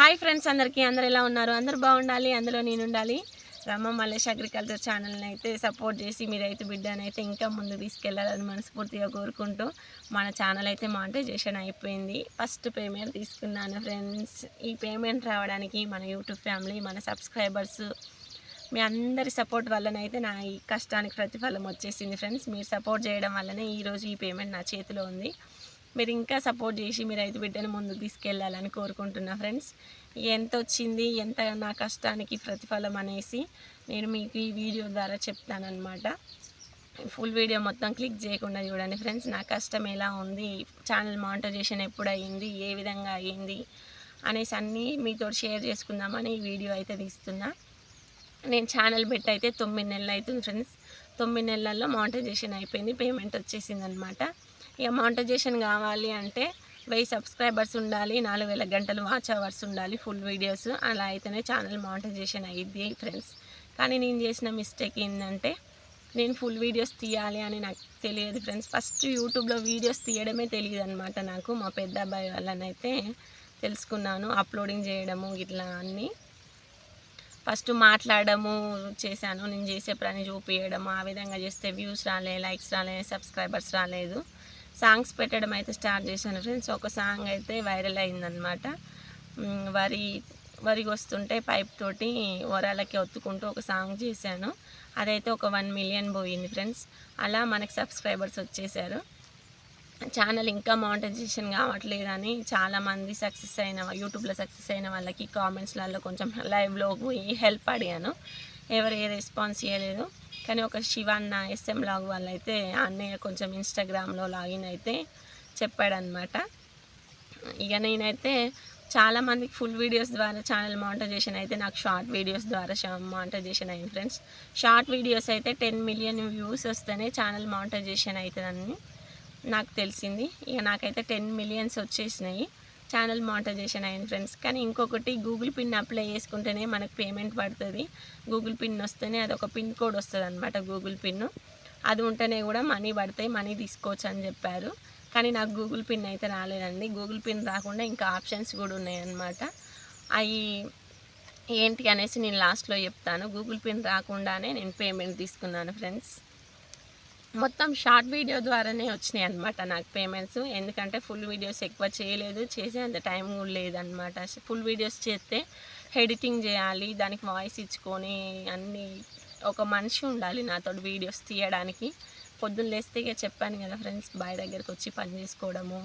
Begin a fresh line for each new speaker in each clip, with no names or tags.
Hi friends, అందరూ ఎలా ఉన్నారు? అందరూ బాగుండాలి, అందులో నేను ఉండాలి. రమ్మ మల్లేష్ అగ్రికల్చర్ ఛానల్ని అయితే సపోర్ట్ చేసి మీ రైతు బిడ్డని అయితే ఇంకా ముందు తీసుకెళ్లాలని మనస్ఫూర్తిగా కోరుకుంటూ మన ఛానల్ అయితే మానిటైజేషన్ అయిపోయింది. ఫస్ట్ పేమెంట్ తీసుకున్నాను ఫ్రెండ్స్. ఈ పేమెంట్ రావడానికి మన యూట్యూబ్ ఫ్యామిలీ, మన సబ్స్క్రైబర్స్, మీ అందరి సపోర్ట్ వల్లనైతే నా ఈ కష్టానికి ప్రతిఫలం వచ్చేసింది ఫ్రెండ్స్. మీరు సపోర్ట్ చేయడం వల్లనే ఈరోజు ఈ పేమెంట్ నా చేతిలో ఉంది. మీరు ఇంకా సపోర్ట్ చేసి మీ రైతు బిడ్డను ముందుకు తీసుకెళ్ళాలని కోరుకుంటున్నా ఫ్రెండ్స్. ఎంత వచ్చింది, ఎంత నా కష్టానికి ప్రతిఫలం అనేసి నేను మీకు ఈ వీడియో ద్వారా చెప్తానన్నమాట. ఫుల్ వీడియో మొత్తం క్లిక్ చేయకుండా చూడండి ఫ్రెండ్స్. నా కష్టం ఎలా ఉంది, ఛానల్ మానిటైజేషన్ ఎప్పుడు అయ్యింది, ఏ విధంగా అయ్యింది అనేసి అన్నీ మీతో షేర్ చేసుకుందామని ఈ వీడియో అయితే తీస్తున్నా. నేను ఛానల్ పెట్టి అయితే 9 నెలలు అవుతుంది ఫ్రెండ్స్. 9 నెలల్లో మానిటైజేషన్ అయిపోయింది, పేమెంట్ వచ్చేసింది అనమాట. ఇక మానిటైజేషన్ కావాలి అంటే 1000 సబ్స్క్రైబర్స్ ఉండాలి, 4000 గంటలు వాచ్ అవర్స్ ఉండాలి, ఫుల్ వీడియోస్. అలా అయితేనే ఛానల్ మానిటైజేషన్ అయ్యిద్ది ఫ్రెండ్స్. కానీ నేను చేసిన మిస్టేక్ ఏంటంటే నేను ఫుల్ వీడియోస్ తీయాలి అని నాకు తెలియదు ఫ్రెండ్స్. ఫస్ట్ యూట్యూబ్లో వీడియోస్ తీయడమే తెలియదు అనమాట నాకు. మా పెద్ద అబ్బాయి వాళ్ళనైతే తెలుసుకున్నాను, అప్లోడింగ్ చేయడము ఇట్లా అన్నీ. ఫస్ట్ మాట్లాడము చేశాను, నేను చేసే పని చూపించడము. ఆ విధంగా చేస్తే వ్యూస్ రాలే, లైక్స్ రాలే, సబ్స్క్రైబర్స్ రాలేదు. సాంగ్స్ పెట్టడం అయితే స్టార్ట్ చేశాను ఫ్రెండ్స్. ఒక సాంగ్ అయితే వైరల్ అయిందనమాట. వరి వస్తుంటే పైప్ తోటి వరాలకి ఒత్తుకుంటూ ఒక సాంగ్ చేశాను. అదైతే ఒక 1 మిలియన్ పోయింది ఫ్రెండ్స్. అలా మనకి సబ్స్క్రైబర్స్ వచ్చేసారు. ఛానల్ ఇంకా మానిటైజేషన్ కావట్లేదని చాలామంది యూట్యూబ్లో సక్సెస్ అయిన వాళ్ళకి కామెంట్స్లలో కొంచెం లైవ్లో పోయి హెల్ప్ అడిగాను. ఎవరు ఏ రెస్పాన్స్ ఇవ్వలేదు. కానీ ఒక శివన్న SM లాగ్ వాళ్ళైతే అన్నయ్య కొంచెం ఇన్స్టాగ్రామ్లో లాగిన్ అయితే చెప్పాడనమాట. ఇక నేనైతే చాలామందికి ఫుల్ వీడియోస్ ద్వారా ఛానల్ మానిటైజేషన్ అయితే నాకు షార్ట్ వీడియోస్ ద్వారా మానిటైజేషన్ అయింది ఫ్రెండ్స్. షార్ట్ వీడియోస్ అయితే 10 మిలియన్ వ్యూస్ వస్తేనే ఛానల్ మానిటైజేషన్ అవుతుందని నాకు తెలిసింది. ఇక నాకైతే 10 మిలియన్స్ వచ్చేసినాయి, ఛానల్ మానిటైజేషన్ అయింది ఫ్రెండ్స్. కానీ ఇంకొకటి, గూగుల్ పిన్ అప్లై చేసుకుంటేనే మనకు పేమెంట్ పడుతుంది. గూగుల్ పిన్ వస్తేనే అదొక పిన్ కోడ్ వస్తుంది అనమాట. గూగుల్ పిన్ అది ఉంటేనే కూడా మనీ పడతాయి, మనీ తీసుకోవచ్చు అని చెప్పారు. కానీ నాకు గూగుల్ పిన్ అయితే రాలేదండి. గూగుల్ పిన్ రాకుండా ఇంకా ఆప్షన్స్ కూడా ఉన్నాయన్నమాట. అవి ఏంటి అనేసి నేను లాస్ట్లో చెప్తాను. గూగుల్ పిన్ రాకుండానే నేను పేమెంట్ తీసుకున్నాను ఫ్రెండ్స్. మొత్తం షార్ట్ వీడియో ద్వారానే వచ్చినాయి అనమాట నాకు పేమెంట్స్. ఎందుకంటే ఫుల్ వీడియోస్ ఎక్కువ చేయలేదు, చేసేంత టైం కూడా లేదనమాట. ఫుల్ వీడియోస్ చేస్తే ఎడిటింగ్ చేయాలి, దానికి వాయిస్ ఇచ్చుకొని అన్నీ ఒక మనిషి ఉండాలి నాతో వీడియోస్ తీయడానికి. పొద్దున్న లేస్తే ఇక చెప్పాను కదా ఫ్రెండ్స్, బాయ్ దగ్గరికి వచ్చి పని చేసుకోవడము,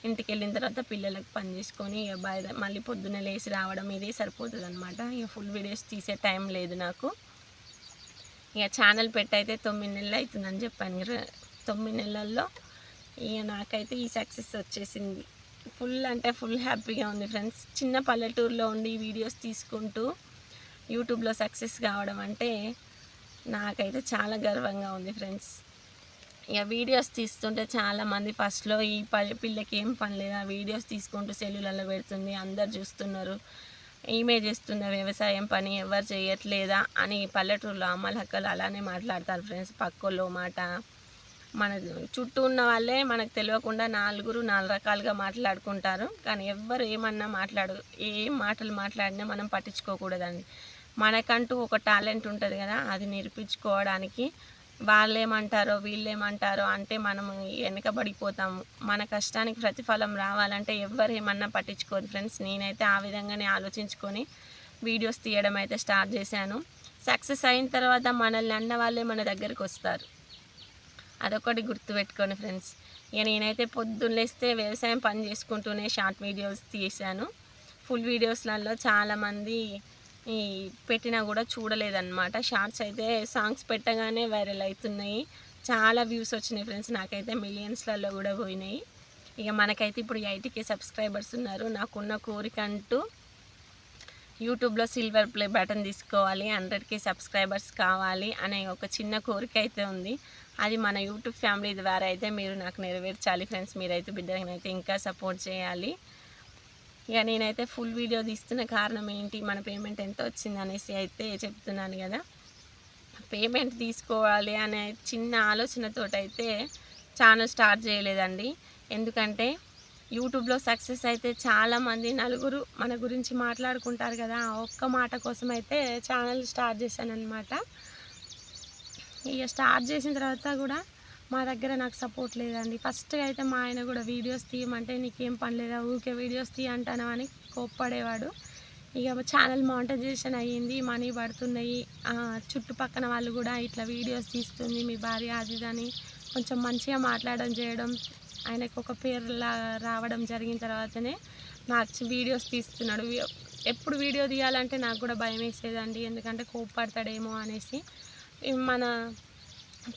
ఇంటికి వెళ్ళిన తర్వాత పిల్లలకు పని చేసుకొని ఇక మళ్ళీ పొద్దున్న లేచి రావడం, ఇదే సరిపోతుంది అనమాట. ఇక ఫుల్ వీడియోస్ తీసే టైం లేదు నాకు. ఇక ఛానల్ పెట్టయితే 9 నెలలు అవుతుందని చెప్పాను. 9 నెలల్లో ఇక నాకైతే ఈ సక్సెస్ వచ్చేసింది. ఫుల్ అంటే ఫుల్ హ్యాపీగా ఉంది ఫ్రెండ్స్. చిన్న పల్లెటూరులో ఉండి వీడియోస్ తీసుకుంటూ యూట్యూబ్లో సక్సెస్ కావడం అంటే నాకైతే చాలా గర్వంగా ఉంది ఫ్రెండ్స్. ఇక వీడియోస్ తీస్తుంటే చాలామంది ఫస్ట్లో ఈ పిల్లకి ఏం పని లేదా, వీడియోస్ తీసుకుంటూ సెల్లులలో పెడుతుంది, అందరు చూస్తున్నారు, ఈమె చేస్తున్న వ్యవసాయం పని ఎవరు చేయట్లేదా అని పల్లెటూరులో అమ్మలక్కలు అలానే మాట్లాడతారు ఫ్రెండ్స్. పక్కోళ్ళో మాట, మన చుట్టూ ఉన్న వాళ్ళే మనకు తెలియకుండా 4 రకాలుగా మాట్లాడుకుంటారు. కానీ ఎవ్వరు ఏమన్నా ఏం మాటలు మాట్లాడినా మనం పట్టించుకోకూడదండి. మనకంటూ ఒక టాలెంట్ ఉంటుంది కదా, అది నిరూపించుకోవడానికి వాళ్ళేమంటారో వీళ్ళేమంటారో అంటే మనము వెనకబడిపోతాము. మన కష్టానికి ప్రతిఫలం రావాలంటే ఎవ్వరు ఏమన్నా పట్టించుకోదు ఫ్రెండ్స్. నేనైతే ఆ విధంగానే ఆలోచించుకొని వీడియోస్ తీయడం అయితే స్టార్ట్ చేశాను. సక్సెస్ అయిన తర్వాత మనల్ని అన్న వాళ్ళే మన దగ్గరికి వస్తారు, అదొకటి గుర్తుపెట్టుకోండి ఫ్రెండ్స్. ఇక నేనైతే పొద్దున్న లేస్తే వ్యవసాయం పని చేసుకుంటూనే షార్ట్ వీడియోస్ తీసాను. ఫుల్ వీడియోస్లలో చాలామంది పెట్టినా కూడా చూడలేదన్నమాట. షార్ట్స్ అయితే సాంగ్స్ పెట్టగానే వైరల్ అవుతున్నాయి, చాలా వ్యూస్ వచ్చినాయి ఫ్రెండ్స్. నాకైతే మిలియన్స్లలో కూడా పోయినాయి. ఇక మనకైతే ఇప్పుడు 80K సబ్స్క్రైబర్స్ ఉన్నారు. నాకున్న కోరిక అంటూ యూట్యూబ్లో సిల్వర్ ప్లే బటన్ తీసుకోవాలి, 100K సబ్స్క్రైబర్స్ కావాలి అనే ఒక చిన్న కోరిక అయితే ఉంది. అది మన యూట్యూబ్ ఫ్యామిలీ ద్వారా అయితే మీరు నాకు నెరవేర్చాలి ఫ్రెండ్స్. మీరైతే బిడ్డనైతే ఇంకా సపోర్ట్ చేయాలి. ఇక నేనైతే ఫుల్ వీడియో తీస్తున్న కారణం ఏంటి, మన పేమెంట్ ఎంత వచ్చింది అనేసి అయితే చెప్తున్నాను కదా. పేమెంట్ తీసుకోవాలి అనే చిన్న ఆలోచనతోటైతే ఛానల్ స్టార్ట్ చేయలేదండి. ఎందుకంటే యూట్యూబ్లో సక్సెస్ అయితే చాలామంది నలుగురు మన గురించి మాట్లాడుకుంటారు కదా, ఆ ఒక్క మాట కోసం అయితే ఛానల్ స్టార్ట్ చేశానన్నమాట. ఇక స్టార్ట్ చేసిన తర్వాత కూడా మా దగ్గర నాకు సపోర్ట్ లేదండి. ఫస్ట్‌గా అయితే మా ఆయన కూడా వీడియోస్ తీయమంటే నీకేం పని లేదా ఊకే వీడియోస్ తీయి అంటానావు అని కోప్పడేవాడు. ఇక ఛానల్ మానిటైజేషన్ అయ్యింది, మనీ పడుతున్నాయి. చుట్టుపక్కన వాళ్ళు కూడా ఇట్లా వీడియోస్ తీస్తుంది మీ భార్య అది ఇది అని కొంచెం మంచిగా మాట్లాడడం చేయడం, ఆయనకు ఒక పేరులా రావడం జరిగిన తర్వాతనే నాకు వీడియోస్ తీస్తున్నాడు. ఎప్పుడు వీడియో తీయాలంటే నాకు కూడా భయమేసేదండి. ఎందుకంటే కోప్పడతాడేమో అనేసి. మన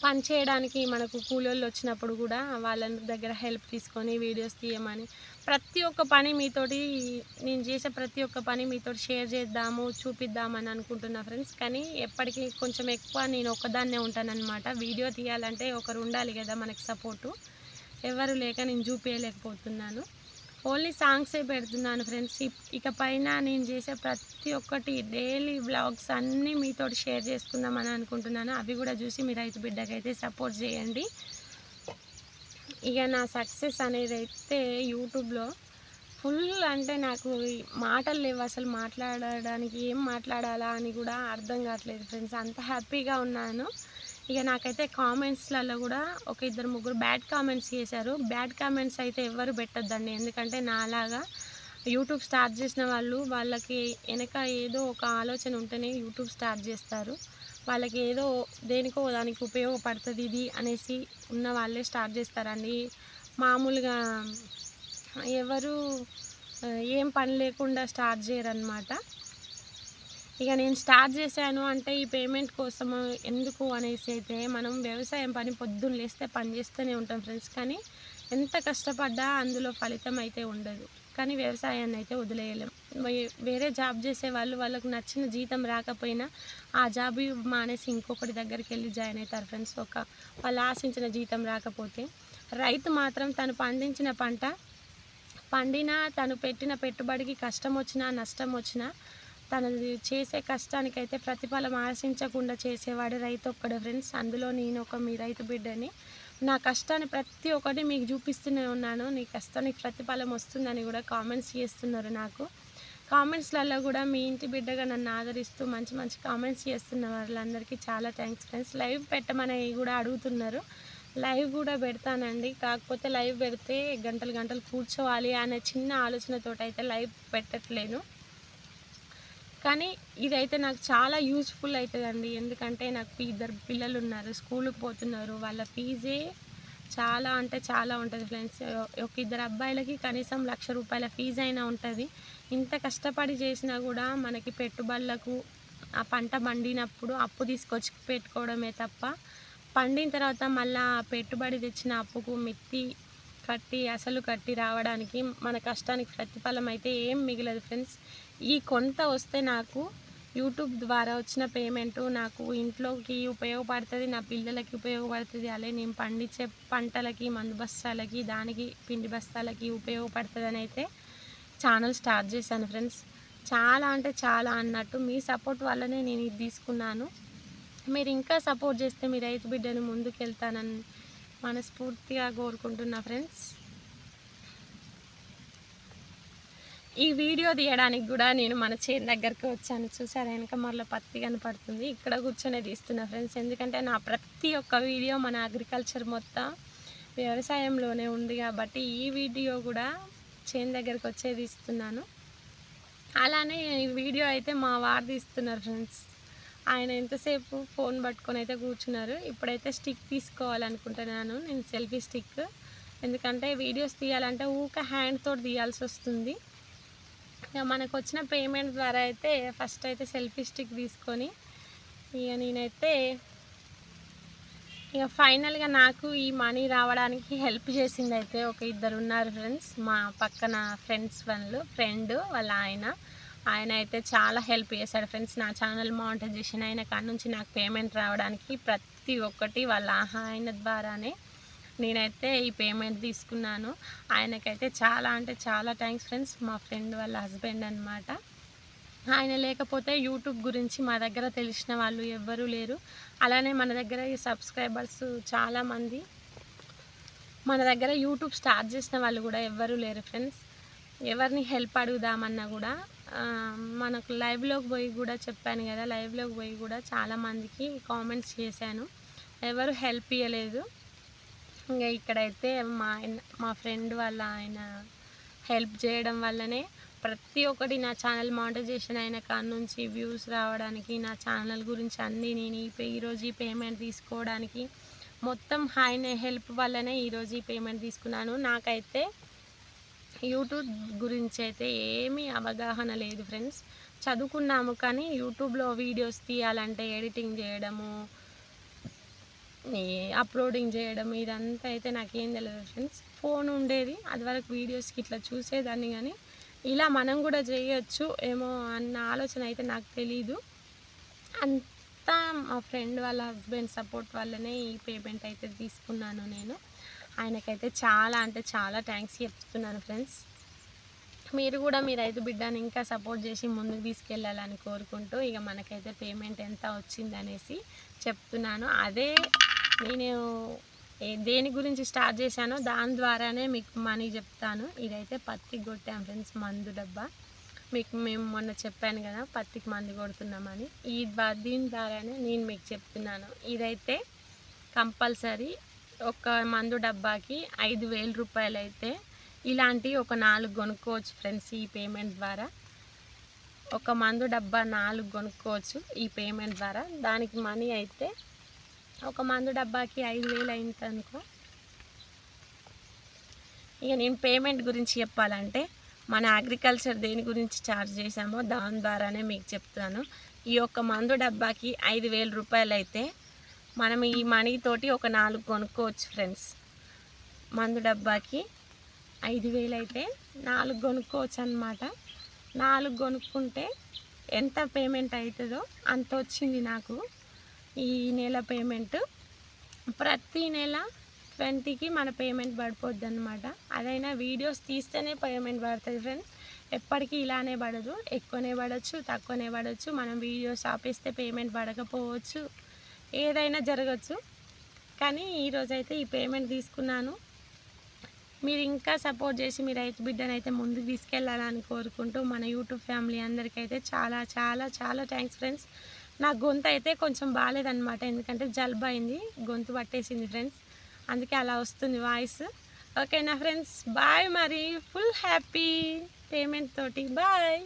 పని చేయడానికి మనకు కూలోళ్ళు వచ్చినప్పుడు కూడా వాళ్ళ దగ్గర హెల్ప్ తీసుకొని వీడియోస్ తీయమని, ప్రతి ఒక్క పని మీతోటి నేను చేసే ప్రతి ఒక్క పని మీతోటి షేర్ చేద్దాము, చూపిద్దామని అనుకుంటున్నా ఫ్రెండ్స్. కానీ ఎప్పటికీ కొంచెం ఎక్కువ నేను ఒక్కదాన్నే ఉంటానన్నమాట. వీడియో తీయాలంటే ఒకరు ఉండాలి కదా మనకి సపోర్టు. ఎవరు లేక నేను చూపించలేకపోతున్నాను. ఓన్లీ సాంగ్సే పెడుతున్నాను ఫ్రెండ్స్. ఇక పైన నేను చేసే ప్రతి ఒక్కటి డైలీ వ్లాగ్స్ అన్నీ మీతోటి షేర్ చేసుకుందామని అనుకుంటున్నాను. అవి కూడా చూసి మీ రైతు బిడ్డకైతే సపోర్ట్ చేయండి. ఇక నా సక్సెస్ అనేది అయితే యూట్యూబ్లో ఫుల్ అంటే నాకు మాటలు లేవు అసలు. మాట్లాడడానికి ఏం మాట్లాడాలా అని కూడా అర్థం కావట్లేదు ఫ్రెండ్స్. అంత హ్యాపీగా ఉన్నాను. ఇక నాకైతే కామెంట్స్లలో కూడా ఒక ఇద్దరు ముగ్గురు బ్యాడ్ కామెంట్స్ చేశారు. బ్యాడ్ కామెంట్స్ అయితే ఎవ్వరు పెట్టొద్దండి. ఎందుకంటే నాలాగా యూట్యూబ్ స్టార్ట్ చేసిన వాళ్ళకి వెనక ఏదో ఒక ఆలోచన ఉంటేనే యూట్యూబ్ స్టార్ట్ చేస్తారు. వాళ్ళకి ఏదో దేనికో దానికి ఉపయోగపడుతుంది ఇది అనేసి ఉన్న వాళ్ళే స్టార్ట్ చేస్తారండి. మామూలుగా ఎవరు ఏం పని లేకుండా స్టార్ట్ చేయరన్నమాట. ఇక నేను స్టార్ట్ చేశాను అంటే ఈ పేమెంట్ కోసము ఎందుకు అనేసి అయితే, మనం వ్యవసాయం పని పొద్దున్న లేస్తే పని చేస్తూనే ఉంటాం ఫ్రెండ్స్. కానీ ఎంత కష్టపడ్డా అందులో ఫలితం అయితే ఉండదు. కానీ వ్యవసాయాన్ని అయితే వదిలేయలేం. వేరే జాబ్ చేసే వాళ్ళకు నచ్చిన జీతం రాకపోయినా ఆ జాబ్ మానేసి ఇంకొకటి దగ్గరికి వెళ్ళి జాయిన్ అవుతారు ఫ్రెండ్స్. వాళ్ళు ఆశించిన జీతం రాకపోతే. రైతు మాత్రం తను పండించిన పంట పండినా, తను పెట్టిన పెట్టుబడికి కష్టం వచ్చినా నష్టం వచ్చినా తను చేసే కష్టానికైతే ప్రతిఫలం ఆశించకుండా చేసేవాడు రైతు ఒక్కడే ఫ్రెండ్స్. అందులో నేను ఒక మీ రైతు బిడ్డని. నా కష్టాన్ని ప్రతి ఒక్కటి మీకు చూపిస్తూనే ఉన్నాను. నీ కష్టానికి ప్రతిఫలం వస్తుందని కూడా కామెంట్స్ చేస్తున్నారు నాకు. కామెంట్స్లలో కూడా మీ ఇంటి బిడ్డగా నన్ను ఆదరిస్తూ మంచి మంచి కామెంట్స్ చేస్తున్న వాళ్ళందరికీ చాలా థ్యాంక్స్ ఫ్రెండ్స్. లైవ్ పెట్టమని కూడా అడుగుతున్నారు. లైవ్ కూడా పెడతానండి. కాకపోతే లైవ్ పెడితే గంటలు గంటలు కూర్చోవాలి అనే చిన్న ఆలోచనతోటి అయితే లైవ్ పెట్టట్లేను. కానీ ఇదైతే నాకు చాలా యూజ్ఫుల్ అవుతుందండి. ఎందుకంటే నాకు ఇద్దరు పిల్లలు ఉన్నారు, స్కూల్కి పోతున్నారు. వాళ్ళ ఫీజే చాలా అంటే చాలా ఉంటుంది ఫ్రెండ్స్. ఒక ఇద్దరు అబ్బాయిలకి కనీసం ₹1,00,000 ఫీజు అయినా ఉంటుంది. ఇంత కష్టపడి చేసినా కూడా మనకి పెట్టుబడులకు ఆ పంట పండినప్పుడు అప్పు తీసుకొచ్చి పెట్టుకోవడమే తప్ప, పండిన తర్వాత మళ్ళీ ఆ పెట్టుబడి తెచ్చిన అప్పుకు మిత్తి అసలు కట్టి రావడానికి మన కష్టానికి ప్రతిఫలం అయితే ఏం మిగలదు ఫ్రెండ్స్. ఈ కొంత వస్తే నాకు యూట్యూబ్ ద్వారా వచ్చిన పేమెంటు నాకు ఇంట్లోకి ఉపయోగపడుతుంది, నా పిల్లలకి ఉపయోగపడుతుంది. అలాగే నేను పండించే పంటలకి, మందు బస్తాలకి, దానికి పిండి బస్తాలకి ఉపయోగపడుతుందని అయితే ఛానల్ స్టార్ట్ చేశాను ఫ్రెండ్స్. చాలా అంటే చాలా అన్నట్టు మీ సపోర్ట్ వల్లనే నేను ఇది తీసుకున్నాను. మీరు ఇంకా సపోర్ట్ చేస్తే మీ రైతు బిడ్డను ముందుకెళ్తానని మనస్ఫూర్తిగా కోరుకుంటున్నా ఫ్రెండ్స్. ఈ వీడియో తీయడానికి కూడా నేను మన చేను దగ్గరికి వచ్చాను. చూసారా వెనక మరల పత్తి కనపడుతుంది. ఇక్కడ కూర్చొనే తీస్తున్నా ఫ్రెండ్స్. ఎందుకంటే నా ప్రతి ఒక్క వీడియో మన అగ్రికల్చర్ మొత్తం వ్యవసాయంలోనే ఉంది కాబట్టి ఈ వీడియో కూడా చేను దగ్గరికి వచ్చే తీస్తున్నాను. అలానే ఈ వీడియో అయితే మా వారు తీస్తున్నారు ఫ్రెండ్స్. ఆయన ఎంతసేపు ఫోన్ పట్టుకొని అయితే కూర్చున్నారు. ఇప్పుడైతే స్టిక్ తీసుకోవాలనుకుంటున్నాను నేను, సెల్ఫీ స్టిక్. ఎందుకంటే వీడియోస్ తీయాలంటే హ్యాండ్ తోటి తీయాల్సి వస్తుంది. ఇక మనకు వచ్చిన పేమెంట్ ద్వారా అయితే ఫస్ట్ అయితే సెల్ఫీ స్టిక్ తీసుకొని ఇక నేనైతే ఇక ఫైనల్గా నాకు ఈ మనీ రావడానికి హెల్ప్ చేసింది అయితే ఒక ఇద్దరు ఉన్నారు ఫ్రెండ్స్. మా పక్కన ఫ్రెండ్ వాళ్ళ ఆయన అయితే చాలా హెల్ప్ చేశాడు ఫ్రెండ్స్. నా ఛానల్ మానిటైజేషన్ అయిన కాడ నుంచి నాకు పేమెంట్ రావడానికి ప్రతి ఒక్కటి వాళ్ళ ఆయన ద్వారానే నేనైతే ఈ పేమెంట్ తీసుకున్నాను. ఆయనకైతే చాలా అంటే చాలా థ్యాంక్స్ ఫ్రెండ్స్. మా ఫ్రెండ్ వాళ్ళ హస్బెండ్ అనమాట. ఆయన లేకపోతే యూట్యూబ్ గురించి మా దగ్గర తెలిసిన వాళ్ళు ఎవ్వరూ లేరు. అలానే మన దగ్గర ఈ సబ్స్క్రైబర్స్ చాలామంది మన దగ్గర యూట్యూబ్ స్టార్ట్ చేసిన వాళ్ళు కూడా ఎవ్వరూ లేరు ఫ్రెండ్స్. ఎవరిని హెల్ప్ అడుగుదామన్నా కూడా మనకు లైవ్లోకి పోయి కూడా చెప్పాను కదా, లైవ్లోకి పోయి కూడా చాలామందికి కామెంట్స్ చేశాను, ఎవరు హెల్ప్ ఇవ్వలేదు. ఇంకా ఇక్కడైతే మా ఫ్రెండ్ వాళ్ళ ఆయన హెల్ప్ చేయడం వల్లనే ప్రతి ఒక్కటి నా ఛానల్ మానిటైజేషన్ అయిన కాడ నుంచి వ్యూస్ రావడానికి, నా ఛానల్ గురించి అన్నీ నేను ఈరోజు ఈ పేమెంట్ తీసుకోవడానికి మొత్తం ఆయన హెల్ప్ వల్లనే ఈరోజు ఈ పేమెంట్ తీసుకున్నాను. నాకైతే యూట్యూబ్ గురించి అయితే ఏమీ అవగాహన లేదు ఫ్రెండ్స్. చదువుకున్నాము కానీ యూట్యూబ్లో వీడియోస్ తీయాలంటే ఎడిటింగ్ చేయడము, అప్లోడింగ్ చేయడం ఇదంతా అయితే నాకేం తెలియదు ఫ్రెండ్స్. ఫోన్ ఉండేది, అది వరకు వీడియోస్కి ఇట్లా చూసేదాన్ని, కానీ ఇలా మనం కూడా చేయొచ్చు ఏమో అన్న ఆలోచన అయితే నాకు తెలీదు. అంతా మా ఫ్రెండ్ వాళ్ళ హస్బెండ్ సపోర్ట్ వల్లనే ఈ పేమెంట్ అయితే తీసుకున్నాను నేను. ఆయనకైతే చాలా అంటే చాలా థ్యాంక్స్ చెప్తున్నాను ఫ్రెండ్స్. మీరు కూడా మీ రైతు బిడ్డని ఇంకా సపోర్ట్ చేసి ముందుకు తీసుకెళ్ళాలని కోరుకుంటూ ఇక మనకైతే పేమెంట్ ఎంత వచ్చిందనేసి చెప్తున్నాను. అదే నేను దేని గురించి స్టార్ట్ చేశానో దాని ద్వారానే మీకు మనీ చెప్తాను. ఇదైతే పత్తికి కొట్టాం ఫ్రెండ్స్, మందు డబ్బా. మేము మొన్న చెప్పాను కదా పత్తికి మందు కొడుతున్నామని, దీని ద్వారానే నేను మీకు చెప్తున్నాను. ఇదైతే కంపల్సరీ ఒక మందు డబ్బాకి 5,000 రూపాయలు అయితే ఇలాంటివి ఒక 4 కొనుక్కోవచ్చు ఫ్రెండ్స్. ఈ పేమెంట్ ద్వారా ఒక మందు డబ్బా 4 కొనుక్కోవచ్చు ఈ పేమెంట్ ద్వారా. దానికి మనీ అయితే ఒక మందు డబ్బాకి 5,000 అయింది అనుకో. ఇక నేను పేమెంట్ గురించి చెప్పాలంటే మన అగ్రికల్చర్ దేని గురించి ఛార్జ్ చేశామో దాని ద్వారానే మీకు చెప్తాను. ఈ ఒక్క మందు డబ్బాకి 5,000 రూపాయలు అయితే మనం ఈ మనీ తోటి ఒక 4 కొనుక్కోవచ్చు ఫ్రెండ్స్. మందు డబ్బాకి 5,000 అయితే 4 కొనుక్కోవచ్చు అన్నమాట. 4 కొనుక్కుంటే ఎంత పేమెంట్ అవుతుందో అంత వచ్చింది నాకు ఈ నెల పేమెంట్. ప్రతి నెల 20కి మన పేమెంట్ పడిపోద్ది అనమాట. అదైనా వీడియోస్ తీస్తేనే పేమెంట్ పడుతుంది ఫ్రెండ్స్. ఎప్పటికీ ఇలానే పడదు, ఎక్కువనే పడవచ్చు తక్కువనే పడవచ్చు. మనం వీడియోస్ ఆపేస్తే పేమెంట్ పడకపోవచ్చు, ఏదైనా జరగచ్చు. కానీ ఈరోజైతే ఈ పేమెంట్ తీసుకున్నాను. మీరు ఇంకా సపోర్ట్ చేసి మీ రైతు బిడ్డను అయితే ముందుకు తీసుకెళ్ళాలని కోరుకుంటూ మన యూట్యూబ్ ఫ్యామిలీ అందరికైతే చాలా చాలా చాలా థ్యాంక్స్ ఫ్రెండ్స్. నా గొంతు అయితే కొంచెం బాగాలేదన్నమాట, ఎందుకంటే జలుబు అయింది, గొంతు పట్టేసింది ఫ్రెండ్స్, అందుకే అలా వస్తుంది వాయిస్. ఓకేనా ఫ్రెండ్స్, బాయ్. మరి ఫుల్ హ్యాపీ పేమెంట్ తోటి బాయ్.